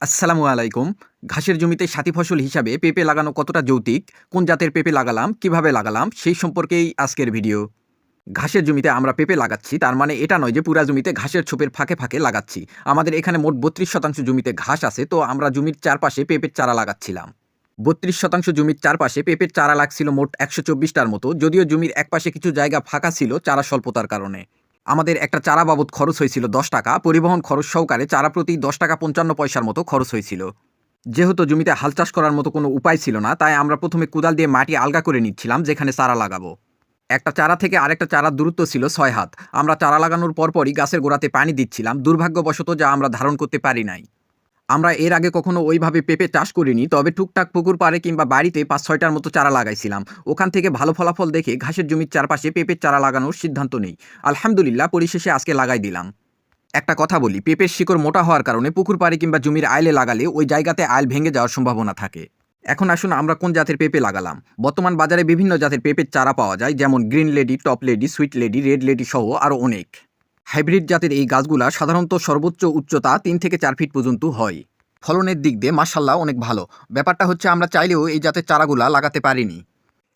আসসালামু আলাইকুম। ঘাসের জমিতে সাথী ফসল হিসাবে পেঁপে লাগানো কতটা যৌক্তিক, কোন জাতের পেঁপে লাগালাম, কিভাবে লাগালাম সেই সম্পর্কেই আজকের ভিডিও। ঘাসের জমিতে আমরা পেঁপে লাগাচ্ছি, তার মানে এটা নয় যে পুরা জমিতে ঘাসের ছোপের ফাঁকে ফাঁকে লাগাচ্ছি। আমাদের এখানে মোট ৩২% জমিতে ঘাস আছে, তো আমরা জমির চারপাশে পেঁপের চারা লাগাচ্ছিলাম। ৩২% জমির চারপাশে পেঁপের চারা লাগছিল মোট ১২৪টার মতো, যদিও জমির একপাশে কিছু জায়গা ফাঁকা ছিল চারা স্বল্পতার কারণে। আমাদের একটা চারা বাবদ খরচ হয়েছিল ১০ টাকা, পরিবহন খরচ সহকারে চারা প্রতি ১০ টাকা ৫৫ পয়সার মতো খরচ হয়েছিল। যেহেতু জমিতে হাল চাষ করার মতো কোনো উপায় ছিল না, তাই আমরা প্রথমে কোদাল দিয়ে মাটি আলগা করে নিচ্ছিলাম যেখানে চারা লাগাবো। একটা চারা থেকে আরেকটা চারার দূরত্ব ছিল ৬ হাত। আমরা চারা লাগানোর পরপরই গাছের গোড়াতে পানি দিচ্ছিলাম, দুর্ভাগ্যবশত যা আমরা ধারণ করতে পারি নাই। আমরা এর আগে কখনো ওইভাবে পেঁপে চাষ করিনি, তবে টুকটাক পুকুর পাড়ে কিংবা বাড়িতে ৫-৬টার মতো চারা লাগাইছিলাম। ওখান থেকে ভালো ফলাফল দেখে ঘাসের জমির চারপাশে পেঁপের চারা লাগানোর সিদ্ধান্ত নেই। আলহামদুলিল্লাহ, পরিশেষে আজকে লাগাই দিলাম। একটা কথা বলি, পেঁপের শিকড় মোটা হওয়ার কারণে পুকুর পাড়ে কিংবা জমির আইলে লাগালে ওই জায়গাতে আইল ভেঙে যাওয়ার সম্ভাবনা থাকে। এখন আসুন আমরা কোন জাতের পেঁপে লাগালাম। বর্তমান বাজারে বিভিন্ন জাতের পেঁপের চারা পাওয়া যায়, যেমন green lady, top lady, sweet lady, red lady সহ আরও অনেক। হাইব্রিড জাতের এই গাছগুলা সাধারণত সর্বোচ্চ উচ্চতা ৩ থেকে ৪ ফিট পর্যন্ত হয়। ফলনের দিক দিয়ে মাশাআল্লাহ অনেক ভালো। ব্যাপারটা হচ্ছে আমরা চাইলেও এই জাতের চারাগুলা লাগাতে পারিনি।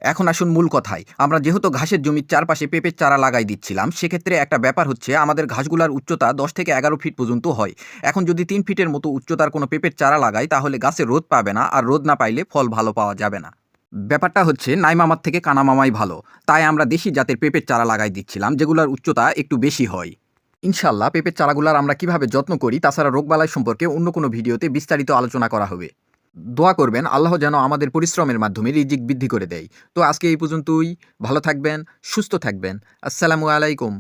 এখন আসুন মূল কথায়। আমরা যেহেতু ঘাসের জমির চারপাশে পেঁপের চারা লাগাই দিচ্ছিলাম, সেক্ষেত্রে একটা ব্যাপার হচ্ছে আমাদের ঘাসগুলার উচ্চতা ১০ থেকে ১১ ফিট পর্যন্ত হয়। এখন যদি ৩ ফিটের মতো উচ্চতার কোনো পেঁপের চারা লাগাই, তাহলে গাছে রোদ পাবে না, আর রোদ না পাইলে ফল ভালো পাওয়া যাবে না। ব্যাপারটা হচ্ছে নাই মামার থেকে কানা মামাই ভালো। তাই আমরা দেশি জাতের পেঁপের চারা লাগাই দিচ্ছিলাম, যেগুলোর উচ্চতা একটু বেশি হয়। ইনশাআল্লাহ পেঁপের চারাগুলার আমরা কিভাবে যত্ন করি, তাছাড়া রোগবালাই সম্পর্কে অন্য কোনো ভিডিওতে বিস্তারিত আলোচনা করা হবে। দোয়া করবেন আল্লাহ যেন আমাদের পরিশ্রমের মাধ্যমে রিজিক বৃদ্ধি করে দেয়। তো আজকে এই পর্যন্তই। ভালো থাকবেন, সুস্থ থাকবেন। আসসালামু আলাইকুম।